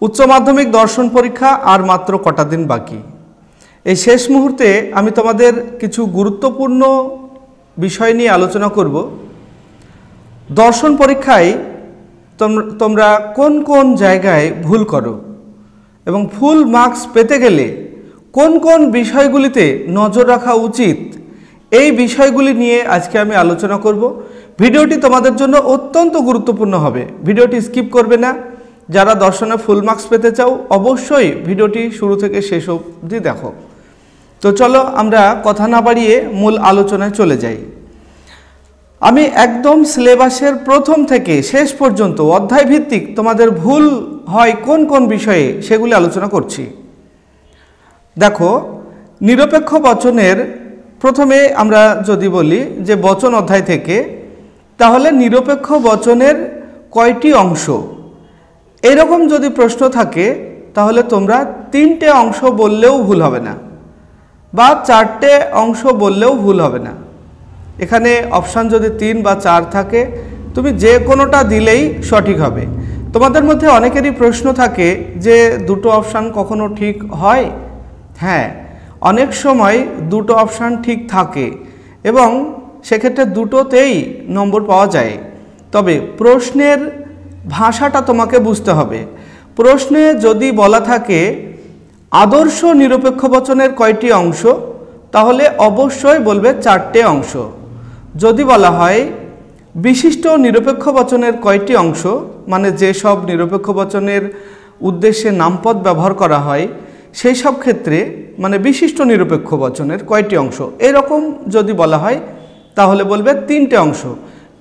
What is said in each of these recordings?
উচ্চ মাধ্যমিক দর্শন পরীক্ষা আর মাত্র কটা দিন বাকি। এই শেষ মুহূর্তে আমি তোমাদের কিছু গুরুত্বপূর্ণ বিষয় নিয়ে আলোচনা করব। দর্শন পরীক্ষায় তোমরা কোন কোন জায়গায় ভুল করো এবং ফুল মার্কস পেতে গেলে কোন কোন বিষয়গুলিতে নজর রাখা উচিত, এই বিষয়গুলি নিয়ে আজকে আমি আলোচনা করব। ভিডিওটি তোমাদের জন্য অত্যন্ত গুরুত্বপূর্ণ হবে, ভিডিওটি স্কিপ করবে না। যারা দর্শনে ফুল মার্কস পেতে চাও অবশ্যই ভিডিওটি শুরু থেকে শেষ অবধি দেখো। তো চলো আমরা কথা না বাড়িয়ে মূল আলোচনায় চলে যাই। আমি একদম সিলেবাসের প্রথম থেকে শেষ পর্যন্ত অধ্যায় ভিত্তিক তোমাদের ভুল হয় কোন কোন বিষয়ে সেগুলি আলোচনা করছি। দেখো, নিরপেক্ষ বচনের প্রথমে আমরা যদি বলি যে বচন অধ্যায় থেকে, তাহলে নিরপেক্ষ বচনের কয়টি অংশ, এরকম যদি প্রশ্ন থাকে তাহলে তোমরা 3টে অংশ বললেও ভুল হবে না বা 4টে অংশ বললেও ভুল হবে না। এখানে অপশান যদি 3 বা 4 থাকে তুমি যে কোনোটা দিলেই সঠিক হবে। তোমাদের মধ্যে অনেকেরই প্রশ্ন থাকে যে দুটো অপশান কখনো ঠিক হয়? হ্যাঁ, অনেক সময় দুটো অপশান ঠিক থাকে এবং সেক্ষেত্রে দুটোতেই নম্বর পাওয়া যায়। তবে প্রশ্নের ভাষাটা তোমাকে বুঝতে হবে। প্রশ্নে যদি বলা থাকে আদর্শ নিরপেক্ষ বচনের কয়টি অংশ, তাহলে অবশ্যই বলবে 4টে অংশ। যদি বলা হয় বিশিষ্ট নিরপেক্ষ বচনের কয়টি অংশ, মানে যেসব নিরপেক্ষ বচনের উদ্দেশ্যে নামপদ ব্যবহার করা হয় সেই সব ক্ষেত্রে মানে বিশিষ্ট নিরপেক্ষ বচনের কয়টি অংশ, এরকম যদি বলা হয় তাহলে বলবে 3টে অংশ।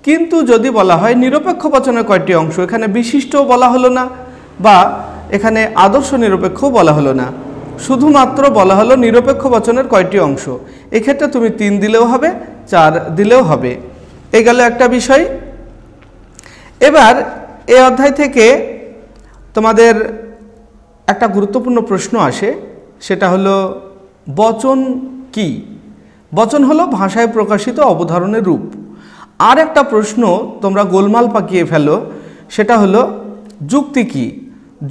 কিন্তু যদি বলা হয় নিরপেক্ষ বচনের কয়টি অংশ, এখানে বিশিষ্টও বলা হলো না বা এখানে আদর্শ নিরপেক্ষও বলা হলো না, শুধুমাত্র বলা হলো নিরপেক্ষ বচনের কয়টি অংশ, এক্ষেত্রে তুমি 3 দিলেও হবে, 4 দিলেও হবে। এই গেল একটা বিষয়। এবার এই অধ্যায় থেকে তোমাদের একটা গুরুত্বপূর্ণ প্রশ্ন আসে, সেটা হলো বচন কি? বচন হলো ভাষায় প্রকাশিত অবধারণের রূপ। আর একটা প্রশ্ন তোমরা গোলমাল পাকিয়ে ফেলো, সেটা হলো যুক্তি কি?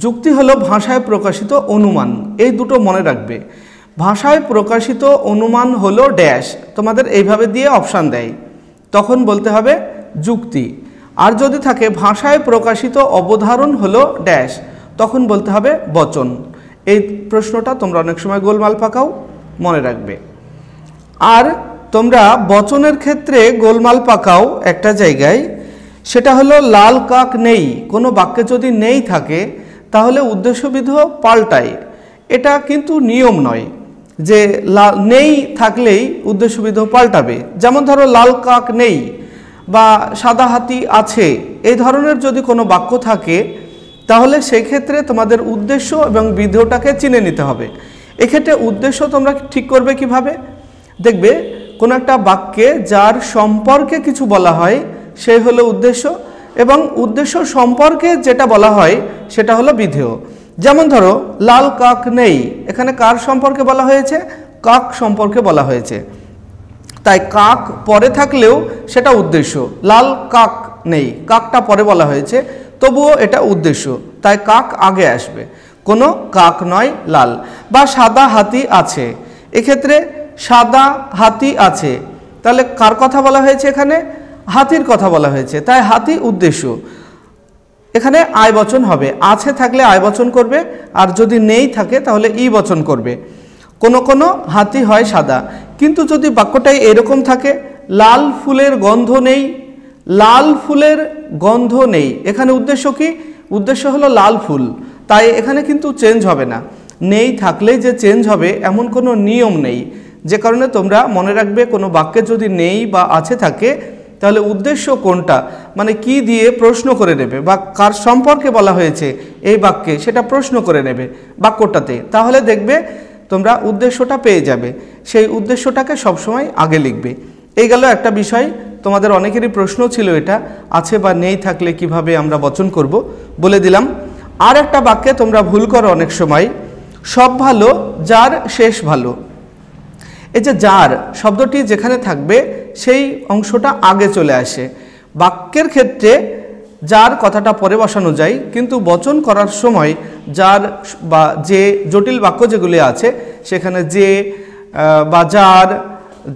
যুক্তি হলো ভাষায় প্রকাশিত অনুমান। এই দুটো মনে রাখবে। ভাষায় প্রকাশিত অনুমান হলো ড্যাশ, তোমাদের এইভাবে দিয়ে অপশান দেয়, তখন বলতে হবে যুক্তি। আর যদি থাকে ভাষায় প্রকাশিত অবধারণ হলো ড্যাশ, তখন বলতে হবে বচন। এই প্রশ্নটা তোমরা অনেক সময় গোলমাল পাকাও, মনে রাখবে। আর তোমরা বচনের ক্ষেত্রে গোলমাল পাকাও একটা জায়গায়, সেটা হলো লাল কাক নেই। কোনো বাক্যে যদি নেই থাকে তাহলে উদ্দেশ্যবিধ পাল্টায়। এটা কিন্তু নিয়ম নয় যে নেই থাকলেই উদ্দেশ্যবিধ পাল্টাবে। যেমন ধরো লাল কাক নেই বা সাদা হাতি আছে, এই ধরনের যদি কোনো বাক্য থাকে তাহলে সেক্ষেত্রে তোমাদের উদ্দেশ্য এবং বিধেয়টাকে চিনে নিতে হবে। এক্ষেত্রে উদ্দেশ্য তোমরা ঠিক করবে কিভাবে? দেখবে কোনো একটা বাক্যে যার সম্পর্কে কিছু বলা হয় সেই হলো উদ্দেশ্য, এবং উদ্দেশ্য সম্পর্কে যেটা বলা হয় সেটা হলো বিধেয়। যেমন ধরো লাল কাক নেই, এখানে কার সম্পর্কে বলা হয়েছে? কাক সম্পর্কে বলা হয়েছে, তাই কাক পরে থাকলেও সেটা উদ্দেশ্য। লাল কাক নেই, কাকটা পরে বলা হয়েছে, তবুও এটা উদ্দেশ্য, তাই কাক আগে আসবে, কোনো কাক নয় লাল। বা সাদা হাতি আছে, এক্ষেত্রে সাদা হাতি আছে, তাহলে কার কথা বলা হয়েছে? এখানে হাতির কথা বলা হয়েছে, তাই হাতি উদ্দেশ্য। এখানে আয় বচন হবে, আছে থাকলে আয় বচন করবে, আর যদি নেই থাকে তাহলে ই বচন করবে। কোনো কোনো হাতি হয় সাদা, কিন্তু যদি বাক্যটাই এরকম থাকে লাল ফুলের গন্ধ নেই, লাল ফুলের গন্ধ নেই, এখানে উদ্দেশ্য কি? উদ্দেশ্য হলো লাল ফুল, তাই এখানে কিন্তু চেঞ্জ হবে না। নেই থাকলেই যে চেঞ্জ হবে এমন কোনো নিয়ম নেই, যে কারণে তোমরা মনে রাখবে কোনো বাক্যে যদি নেই বা আছে থাকে তাহলে উদ্দেশ্য কোনটা, মানে কি দিয়ে প্রশ্ন করে নেবে, বা কার সম্পর্কে বলা হয়েছে এই বাক্যে সেটা প্রশ্ন করে নেবে বাক্যটাতে, তাহলে দেখবে তোমরা উদ্দেশ্যটা পেয়ে যাবে। সেই উদ্দেশ্যটাকে সবসময় আগে লিখবে। এই গেল একটা বিষয়। তোমাদের অনেকেরই প্রশ্ন ছিল এটা, আছে বা নেই থাকলে কিভাবে আমরা বচন করব, বলে দিলাম। আর একটা বাক্যে তোমরা ভুল করো অনেক সময়, সব ভালো যার শেষ ভালো। এই যে যার শব্দটি যেখানে থাকবে সেই অংশটা আগে চলে আসে। বাক্যের ক্ষেত্রে যার কথাটা পরে বসানো যায়, কিন্তু বচন করার সময় যার বা যে জটিল বাক্য যেগুলি আছে সেখানে যে বা যার,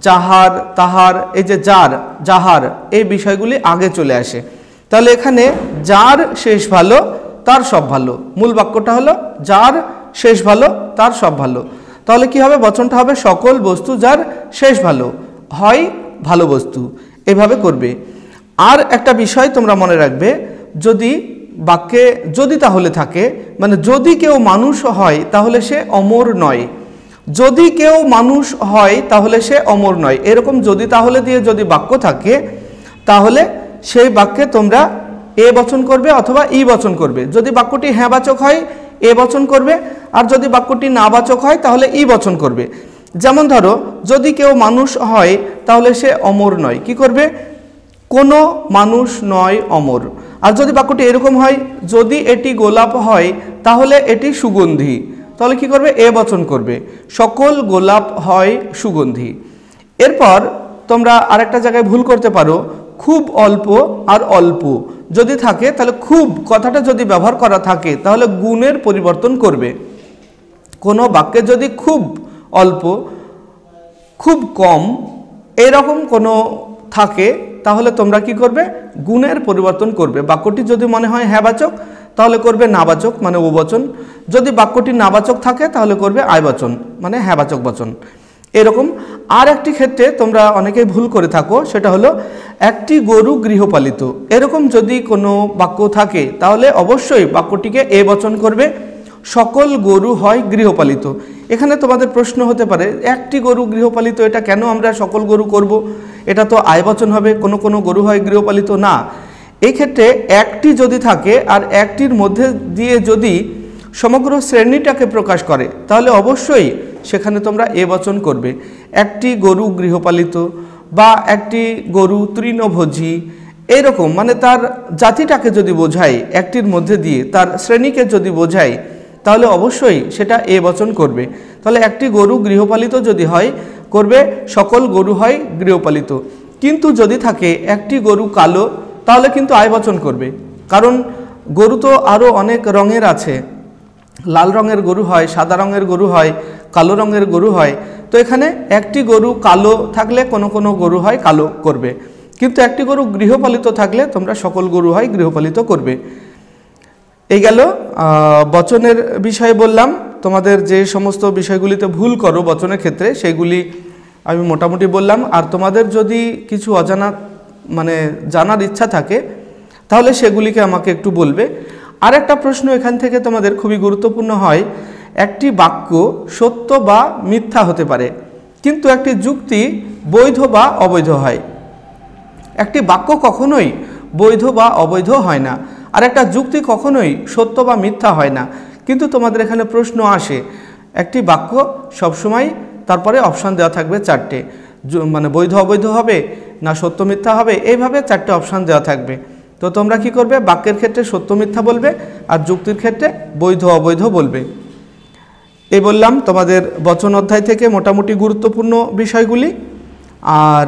যাহার, তাহার, এই যে যার, যাহার এই বিষয়গুলি আগে চলে আসে। তাহলে এখানে যার শেষ ভালো তার সব ভালো, মূল বাক্যটা হলো যার শেষ ভালো তার সব ভালো। তাহলে কি হবে? বচনটা হবে সকল বস্তু যার শেষ ভালো হয় ভালো বস্তু, এভাবে করবে। আর একটা বিষয় তোমরা মনে রাখবে, যদি বাক্যে যদি তাহলে থাকে, মানে যদি কেউ মানুষ হয় তাহলে সে অমর নয়, যদি কেউ মানুষ হয় তাহলে সে অমর নয়, এরকম যদি তাহলে দিয়ে যদি বাক্য থাকে তাহলে সেই বাক্যে তোমরা এ বচন করবে অথবা ই বচন করবে। যদি বাক্যটি হ্যাঁ বাচক হয় এ বচন করবে, আর যদি বাক্যটি না বাচক হয় তাহলে ই বচন করবে। যেমন ধরো, যদি কেউ মানুষ হয় তাহলে সে অমর নয়, কি করবে? কোনো মানুষ নয় অমর। আর যদি বাক্যটি এরকম হয়, যদি এটি গোলাপ হয় তাহলে এটি সুগন্ধি, তাহলে কি করবে? এ বচন করবে, সকল গোলাপ হয় সুগন্ধি। এরপর তোমরা আরেকটা জায়গায় ভুল করতে পারো, খুব অল্প আর অল্প যদি থাকে তাহলে খুব কথাটা যদি ব্যবহার করা থাকে তাহলে গুণের পরিবর্তন করবে। কোনো বাক্যে যদি খুব অল্প, খুব কম এরকম কোনো থাকে তাহলে তোমরা কি করবে? গুণের পরিবর্তন করবে। বাক্যটি যদি মনে হয় হ্যাঁ বাচক তাহলে করবে নাবাচক মানে ও বচন, যদি বাক্যটি নাবাচক থাকে তাহলে করবে আয় বচন মানে হ্যাঁ বাচক বচন। এরকম আর একটি ক্ষেত্রে তোমরা অনেকেই ভুল করে থাকো, সেটা হলো একটি গরু গৃহপালিত, এরকম যদি কোনো বাক্য থাকে তাহলে অবশ্যই বাক্যটিকে এ বচন করবে, সকল গরু হয় গৃহপালিত। এখানে তোমাদের প্রশ্ন হতে পারে, একটি গরু গৃহপালিত এটা কেন আমরা সকল গরু করব? এটা তো আয় বচন হবে, কোনো কোনো গরু হয় গৃহপালিত না। এই ক্ষেত্রে একটি যদি থাকে আর একটির মধ্যে দিয়ে যদি সমগ্র শ্রেণীটাকে প্রকাশ করে তাহলে অবশ্যই সেখানে তোমরা এ বচন করবে। একটি গরু গৃহপালিত বা একটি গরু তৃণভোজী, এরকম মানে তার জাতিটাকে যদি বোঝায়, একটির মধ্যে দিয়ে তার শ্রেণীকে যদি বোঝায় তাহলে অবশ্যই সেটা এ বচন করবে। তাহলে একটি গরু গৃহপালিত যদি হয় করবে সকল গরু হয় গৃহপালিত। কিন্তু যদি থাকে একটি গরু কালো তাহলে কিন্তু আয় বচন করবে, কারণ গরু তো আরও অনেক রঙের আছে, লাল রঙের গরু হয়, সাদা রঙের গরু হয়, কালো রঙের গরু হয়। তো এখানে একটি গরু কালো থাকলে কোনো কোনো গরু হয় কালো করবে, কিন্তু একটি গরু গৃহপালিত থাকলে তোমরা সকল গরু হয় গৃহপালিত করবে। এই গেল বচনের বিষয়ে বললাম। তোমাদের যে সমস্ত বিষয়গুলিতে ভুল করো বচনের ক্ষেত্রে সেগুলি আমি মোটামুটি বললাম। আর তোমাদের যদি কিছু অজানা মানে জানার ইচ্ছা থাকে তাহলে সেগুলিকে আমাকে একটু বলবে। আর একটা প্রশ্ন এখান থেকে তোমাদের খুবই গুরুত্বপূর্ণ হয়, একটি বাক্য সত্য বা মিথ্যা হতে পারে কিন্তু একটি যুক্তি বৈধ বা অবৈধ হয়। একটি বাক্য কখনোই বৈধ বা অবৈধ হয় না, আর একটা যুক্তি কখনোই সত্য বা মিথ্যা হয় না। কিন্তু তোমাদের এখানে প্রশ্ন আসে, একটি বাক্য সবসময় তারপরে অপশান দেওয়া থাকবে চারটে, মানে বৈধ অবৈধ হবে না সত্য মিথ্যা হবে, এইভাবে চারটে অপশান দেওয়া থাকবে। তো তোমরা কি করবে? বাক্যের ক্ষেত্রে সত্য মিথ্যা বলবে আর যুক্তির ক্ষেত্রে বৈধ অবৈধ বলবে। এই বললাম তোমাদের বচন অধ্যায় থেকে মোটামুটি গুরুত্বপূর্ণ বিষয়গুলি। আর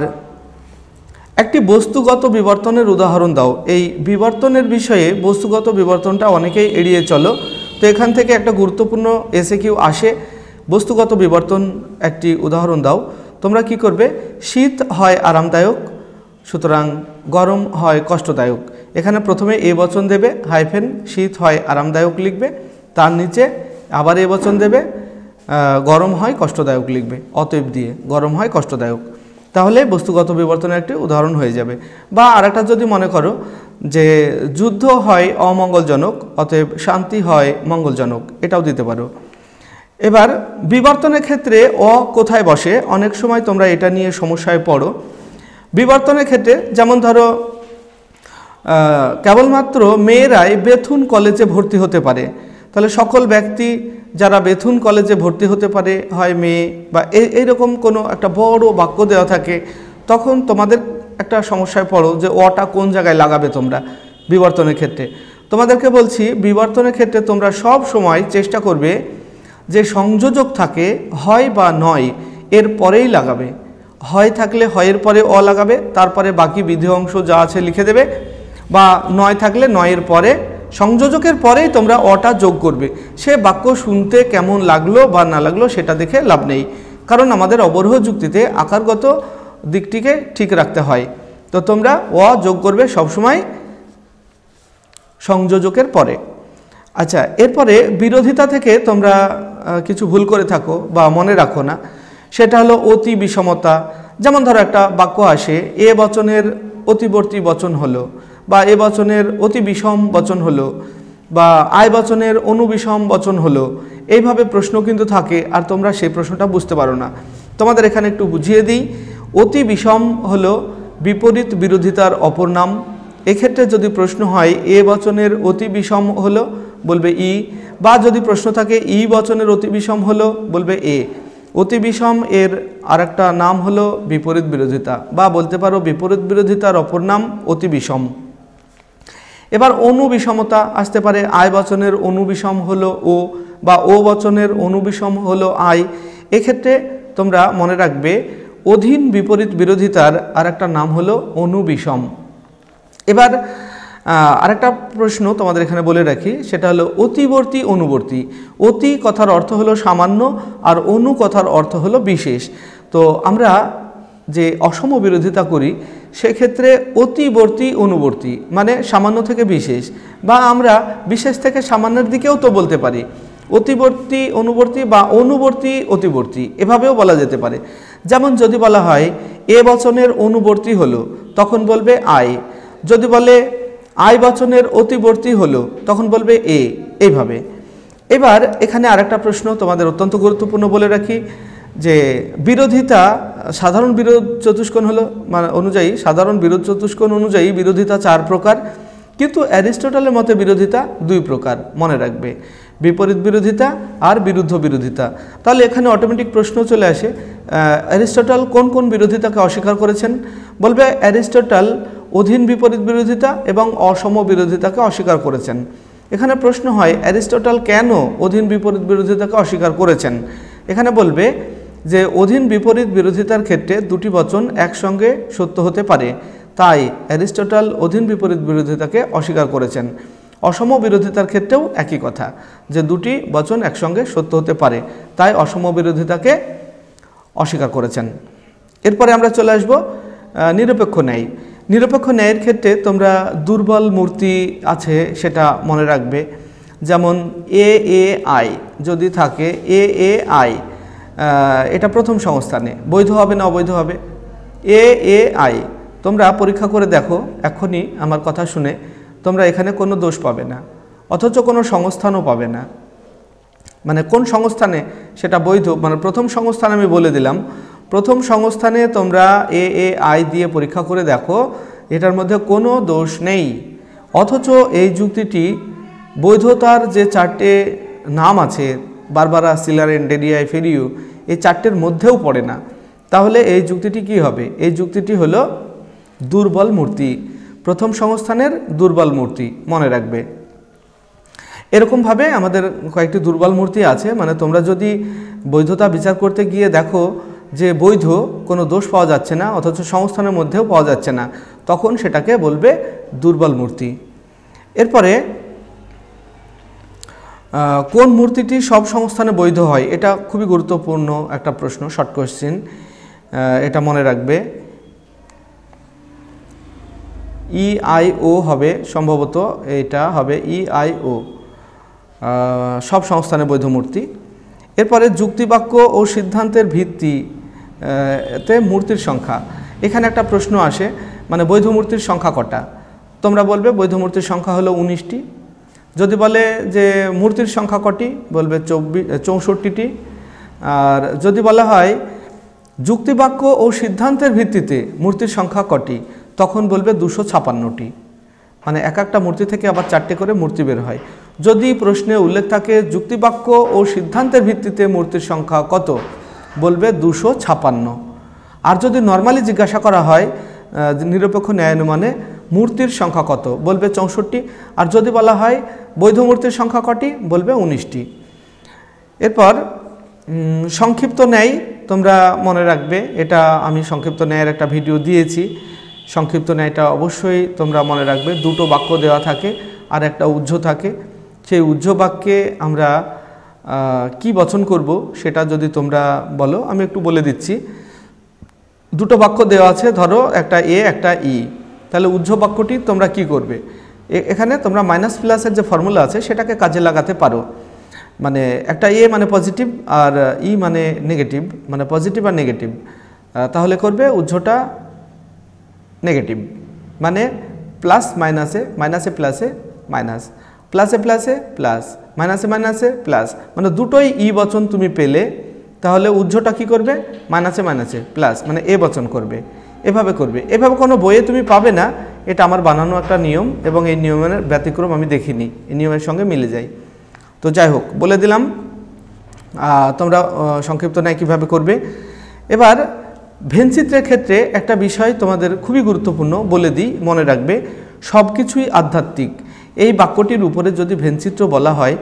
একটি বস্তুগত বিবর্তনের উদাহরণ দাও। এই বিবর্তনের বিষয়ে বস্তুগত বিবর্তনটা অনেকেই এড়িয়ে চলো, তো এখান থেকে একটা গুরুত্বপূর্ণ এসএকিউ আসে, বস্তুগত বিবর্তন একটি উদাহরণ দাও। তোমরা কি করবে? শীত হয় আরামদায়ক, সুতরাং গরম হয় কষ্টদায়ক। এখানে প্রথমে এ বচন দেবে হাইফেন, শীত হয় আরামদায়ক লিখবে, তার নিচে আবার এ বচন দেবে, গরম হয় কষ্টদায়ক লিখবে, অতএব দিয়ে গরম হয় কষ্টদায়ক। তাহলে বস্তুগত বিবর্তনের একটি উদাহরণ হয়ে যাবে। বা আরেকটা যদি মনে করো যে যুদ্ধ হয় অমঙ্গলজনক, অতএব শান্তি হয় মঙ্গলজনক, এটাও দিতে পারো। এবার বিবর্তনের ক্ষেত্রে অ কোথায় বসে, অনেক সময় তোমরা এটা নিয়ে সমস্যায় পড়ো। বিবর্তনের ক্ষেত্রে যেমন ধরো কেবলমাত্র মেয়েরাই বেথুন কলেজে ভর্তি হতে পারে, তাহলে সকল ব্যক্তি যারা বেথুন কলেজে ভর্তি হতে পারে হয় মেয়ে, বা এইরকম কোনো একটা বড় বাক্য দেওয়া থাকে, তখন তোমাদের একটা সমস্যায় পড়ো যে অটা কোন জায়গায় লাগাবে তোমরা বিবর্তনের ক্ষেত্রে। তোমাদেরকে বলছি বিবর্তনের ক্ষেত্রে তোমরা সব সময় চেষ্টা করবে যে সংযোজক থাকে হয় বা নয় এর পরেই লাগাবে। হয় থাকলে হয়ের পরে অ লাগাবে, তারপরে বাকি বিধেয় অংশ যা আছে লিখে দেবে, বা নয় থাকলে নয়ের পরে সংযোজকের পরেই তোমরা অটা যোগ করবে। সে বাক্য শুনতে কেমন লাগলো বা না লাগলো সেটা দেখে লাভ নেই, কারণ আমাদের অবরোহ যুক্তিতে আকারগত দিকটিকে ঠিক রাখতে হয়। তো তোমরা যোগ করবে সবসময় সংযোজকের পরে। আচ্ছা, এরপরে বিরোধিতা থেকে তোমরা কিছু ভুল করে থাকো বা মনে রাখো না, সেটা হলো অতি বিষমতা। যেমন ধরো একটা বাক্য আসে, এ বচনের অতিবর্তী বচন হলো, বা এ বচনের অতি বিষম বচন হলো, বা আয় বচনের অনুবিষম বচন হলো। এইভাবে প্রশ্ন কিন্তু থাকে, আর তোমরা সেই প্রশ্নটা বুঝতে পারো না। তোমাদের এখানে একটু বুঝিয়ে দিই। অতি বিষম হলো বিপরীত বিরোধিতার অপর নাম। এক্ষেত্রে যদি প্রশ্ন হয় এ বচনের অতি বিষম হলো, বলবে ই, বা যদি প্রশ্ন থাকে ই বচনের অতি বিষম হলো, বলবে এ। অতি বিষম এর আরেকটা নাম হলো বিপরীত বিরোধিতা, বা বলতে পারো বিপরীত বিরোধিতার অপর নাম অতি বিষম। এবার অনুবিষমতা আসতে পারে, আয় বচনের অনুবিষম হলো ও, বা ও বচনের অনুবিষম হলো আয়। এক্ষেত্রে তোমরা মনে রাখবে অধীন বিপরীত বিরোধিতার আরেকটা নাম হলো অনুবিষম। এবার আরেকটা প্রশ্ন তোমাদের এখানে বলে রাখি, সেটা হলো অতিবর্তী অনুবর্তী। অতি কথার অর্থ হলো সামান্য, আর অনু কথার অর্থ হলো বিশেষ। তো আমরা যে অসম বিরোধিতা করি সেক্ষেত্রে অতিবর্তী অনুবর্তী মানে সামান্য থেকে বিশেষ, বা আমরা বিশেষ থেকে সামান্যের দিকেও তো বলতে পারি। অতিবর্তী অনুবর্তী বা অনুবর্তী অতিবর্তী এভাবেও বলা যেতে পারে। যেমন যদি বলা হয় এ বচনের অনুবর্তী হলো, তখন বলবে আয়। যদি বলে আয় বচনের অতিবর্তী হলো, তখন বলবে এ। এইভাবে। এবার এখানে আরেকটা প্রশ্ন তোমাদের অত্যন্ত গুরুত্বপূর্ণ বলে রাখি, যে বিরোধিতা সাধারণ বিরোধ চতুষ্কোণ হলো মানে অনুযায়ী, সাধারণ বিরোধ চতুষ্কোণ অনুযায়ী বিরোধিতা 4 প্রকার, কিন্তু অ্যারিস্টটলের মতে বিরোধিতা 2 প্রকার। মনে রাখবে, বিপরীত বিরোধিতা আর বিরুদ্ধ বিরোধিতা। তাহলে এখানে অটোমেটিক প্রশ্ন চলে আসে, অ্যারিস্টটল কোন কোন বিরোধিতাকে অস্বীকার করেছেন? বলবে অ্যারিস্টটল অধীন বিপরীত বিরোধিতা এবং অসম বিরোধিতাকে অস্বীকার করেছেন। এখানে প্রশ্ন হয় অ্যারিস্টটল কেন অধীন বিপরীত বিরোধিতাকে অস্বীকার করেছেন? এখানে বলবে যে অধীন বিপরীত বিরোধিতার ক্ষেত্রে দুটি বচন একসঙ্গে সত্য হতে পারে, তাই অ্যারিস্টটল অধীন বিপরীত বিরোধিতাকে অস্বীকার করেছেন। অসম বিরোধিতার ক্ষেত্রেও একই কথা, যে দুটি বচন একসঙ্গে সত্য হতে পারে, তাই অসম বিরোধিতাকে অস্বীকার করেছেন। এরপরে আমরা চলে আসব নিরপেক্ষ ন্যায়। নিরপেক্ষ ন্যায়ের ক্ষেত্রে তোমরা দুর্বল মূর্তি আছে সেটা মনে রাখবে। যেমন এ এ আই যদি থাকে, এ এ আই এটা প্রথম সংস্থানে বৈধ হবে না অবৈধ হবে? এ এ আই তোমরা পরীক্ষা করে দেখো এখনই আমার কথা শুনে, তোমরা এখানে কোনো দোষ পাবে না, অথচ কোনো সংস্থানও পাবে না। মানে কোন সংস্থানে সেটা বৈধ, মানে প্রথম সংস্থান আমি বলে দিলাম। প্রথম সংস্থানে তোমরা এ এ আই দিয়ে পরীক্ষা করে দেখো, এটার মধ্যে কোনো দোষ নেই। অথচ এই যুক্তিটি বৈধতার যে 4টে নাম আছে, বারবারা, সিলারেন, ডেডিয়াই, ফেরিও, এই 4টের মধ্যেও পড়ে না। তাহলে এই যুক্তিটি কি হবে? এই যুক্তিটি হলো দুর্বল মূর্তি, প্রথম সংস্থানের দুর্বল মূর্তি, মনে রাখবে। এরকমভাবে আমাদের কয়েকটি দুর্বল মূর্তি আছে, মানে তোমরা যদি বৈধতা বিচার করতে গিয়ে দেখো যে বৈধ, কোনো দোষ পাওয়া যাচ্ছে না, অথচ সংস্থানের মধ্যেও পাওয়া যাচ্ছে না, তখন সেটাকে বলবে দুর্বল মূর্তি। এরপরে কোন মূর্তিটি সব সংস্থানে বৈধ হয়? এটা খুবই গুরুত্বপূর্ণ একটা প্রশ্ন, শর্ট কোয়েশ্চেন, এটা মনে রাখবে। EIO হবে সম্ভবত, এটা হবে EIO, সব সংস্থানে বৈধ মূর্তি। এরপরে যুক্তিবাক্য ও সিদ্ধান্তের ভিত্তিতে মূর্তির সংখ্যা। এখানে একটা প্রশ্ন আসে, মানে বৈধ মূর্তির সংখ্যা কটা? তোমরা বলবে বৈধ মূর্তির সংখ্যা হলো 19টি। যদি বলে যে মূর্তির সংখ্যা কটি, বলবে 64টি। আর যদি বলা হয় যুক্তিবাক্য ও সিদ্ধান্তের ভিত্তিতে মূর্তির সংখ্যা কটি, তখন বলবে 256টি। মানে এক একটা মূর্তি থেকে আবার 4টে করে মূর্তি বের হয়। যদি প্রশ্নে উল্লেখ থাকে যুক্তিবাক্য ও সিদ্ধান্তের ভিত্তিতে মূর্তির সংখ্যা কত, বলবে 256। আর যদি নর্মালি জিজ্ঞাসা করা হয় নিরপেক্ষ ন্যায়ানুমানে মূর্তির সংখ্যা কত, বলবে 64। আর যদি বলা হয় বৈধ মূর্তির সংখ্যা কটি, বলবে 19টি। এরপর সংক্ষিপ্ত ন্যায় তোমরা মনে রাখবে, এটা আমি সংক্ষিপ্ত ন্যায়ের একটা ভিডিও দিয়েছি। সংক্ষিপ্ত ন্যায়টা অবশ্যই তোমরা মনে রাখবে। দুটো বাক্য দেওয়া থাকে, আর একটা উহ্য থাকে। সেই উহ্য বাক্যে আমরা কি বচন করব সেটা যদি তোমরা বলো, আমি একটু বলে দিচ্ছি। দুটো বাক্য দেওয়া আছে, ধরো একটা এ একটা ই, তাহলে উহ্য বাক্যটি তোমরা কি করবে, এখানে তোমরা মাইনাস প্লাসের যে ফর্মুলা আছে সেটাকে কাজে লাগাতে পারো। মানে একটা এ মানে পজিটিভ আর ই মানে নেগেটিভ, মানে পজিটিভ আর নেগেটিভ, তাহলে করবে উহ্যটা নেগেটিভ, মানে প্লাস মাইনাসে, মাইনাসে প্লাসে মাইনাস, প্লাসে প্লাসে প্লাস, মাইনাসে মাইনাসে প্লাস, মানে দুটোই ই বচন তুমি পেলে, তাহলে উহ্যটা কি করবে, মাইনাসে মাইনাসে প্লাস, মানে এ বচন করবে। এভাবে করবে, এভাবে কোনো বইয়ে তুমি পাবে না, এটা আমার বানানো একটা নিয়ম এবং এই নিয়মের ব্যতিক্রম আমি দেখিনি, এই নিয়মের সঙ্গে মিলে যায়। তো যাই হোক, বলে দিলাম, তোমরা সংক্ষিপ্ত ন্যায় কীভাবে করবে। এবার ভেনচিত্রের ক্ষেত্রে একটা বিষয় তোমাদের খুবই গুরুত্বপূর্ণ, বলে দিই, মনে রাখবে, সব কিছুই আধ্যাত্মিক। এই বাক্যটির উপরে যদি ভেনচিত্র বলা হয়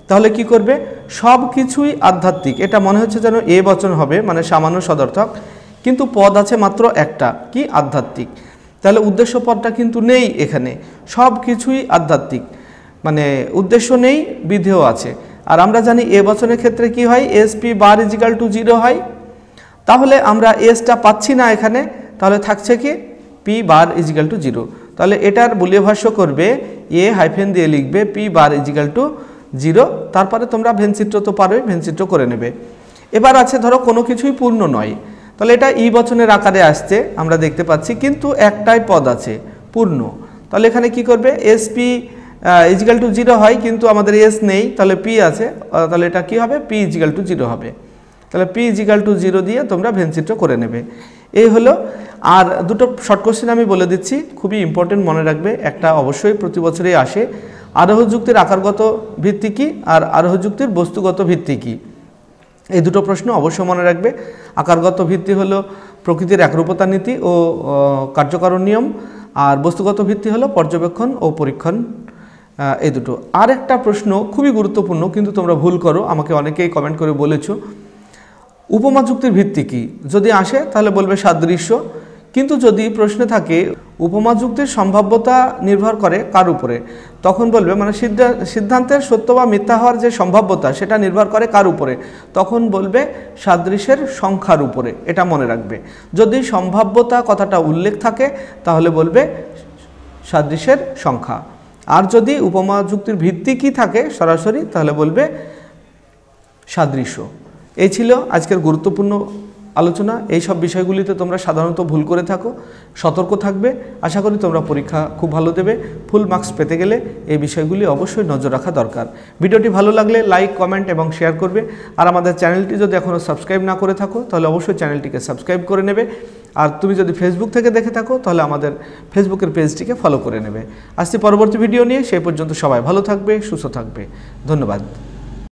তাহলে কি করবে, সব কিছুই আধ্যাত্মিক। এটা মনে হচ্ছে যেন এ বচন হবে, মানে সামান্য সদর্থক, কিন্তু পদ আছে মাত্র একটা, কি, আধ্যাত্মিক। তাহলে উদ্দেশ্য পদটা কিন্তু নেই এখানে, সব কিছুই আধ্যাত্মিক, মানে উদ্দেশ্য নেই, বিধেয় আছে। আর আমরা জানি এ বচনের ক্ষেত্রে কি হয়, এস পি বার ইজিক্যাল টু 0 হয়। তাহলে আমরা এসটা পাচ্ছি না এখানে, তাহলে থাকছে কি, পি বার ইজিক্যাল টু 0। তাহলে এটার বুলিয় ভাষ্য করবে, এ হাইফেন দিয়ে লিখবে পি বার ইজিক্যাল টু 0, তারপরে তোমরা ভেনচিত্র তো পারোই, ভেনচিত্র করে নেবে। এবার আছে ধরো কোনো কিছুই পূর্ণ নয়, তাহলে এটা ই বচনের আকারে আসছে আমরা দেখতে পাচ্ছি, কিন্তু একটাই পদ আছে পূর্ণ, তাহলে এখানে কি করবে, এস পি ইজিক্যাল টু 0 হয়, কিন্তু আমাদের এস নেই, তাহলে পি আছে, তাহলে এটা কি হবে, পি ইজিক্যাল টু 0 হবে। তাহলে পি ইজিক্যাল টু 0 দিয়ে তোমরা ভেনচিত্র করে নেবে। এই হলো। আর দুটো শর্ট কোশ্চেন আমি বলে দিচ্ছি, খুবই ইম্পর্টেন্ট, মনে রাখবে। একটা অবশ্যই প্রতি বছরই আসে, আরোহ যুক্তির আকারগত ভিত্তি কী আর আরোহ যুক্তির বস্তুগত ভিত্তি কী, এই দুটো প্রশ্ন অবশ্যই মনে রাখবে। আকারগত ভিত্তি হলো প্রকৃতির একরূপতা নীতি ও কার্যকারণ নিয়ম, আর বস্তুগত ভিত্তি হলো পর্যবেক্ষণ ও পরীক্ষণ, এই দুটো। আর একটা প্রশ্ন খুবই গুরুত্বপূর্ণ, কিন্তু তোমরা ভুল করো, আমাকে অনেকেই কমেন্ট করে বলেছো, উপমা যুক্তির ভিত্তি কী, যদি আসে তাহলে বলবে সাদৃশ্য, কিন্তু যদি প্রশ্নে থাকে উপমা যুক্তির সম্ভাব্যতা নির্ভর করে কার উপরে, তখন বলবে, মানে সিদ্ধান্তের সত্য বা মিথ্যা হওয়ার যে সম্ভাব্যতা সেটা নির্ভর করে কার উপরে, তখন বলবে সাদৃশ্যের সংখ্যার উপরে। এটা মনে রাখবে, যদি সম্ভাব্যতা কথাটা উল্লেখ থাকে তাহলে বলবে সাদৃশ্যের সংখ্যা, আর যদি উপমা যুক্তির ভিত্তি কী থাকে সরাসরি, তাহলে বলবে সাদৃশ্য। এই ছিল আজকের গুরুত্বপূর্ণ আলোচনা। এই সব বিষয়গুলিতে তোমরা সাধারণত ভুল করে থাকো, সতর্ক থাকবে। আশা করি তোমরা পরীক্ষা খুব ভালো দেবে। ফুল মার্কস পেতে গেলে এই বিষয়গুলি অবশ্যই নজর রাখা দরকার। ভিডিওটি ভালো লাগলে লাইক, কমেন্ট এবং শেয়ার করবে। আর আমাদের চ্যানেলটি যদি এখনও সাবস্ক্রাইব না করে থাকো তাহলে অবশ্যই চ্যানেলটিকে সাবস্ক্রাইব করে নেবে। আর তুমি যদি ফেসবুক থেকে দেখে থাকো তাহলে আমাদের ফেসবুকের পেজটিকে ফলো করে নেবে। আসছি পরবর্তী ভিডিও নিয়ে, সেই পর্যন্ত সবাই ভালো থাকবে, সুস্থ থাকবে। ধন্যবাদ।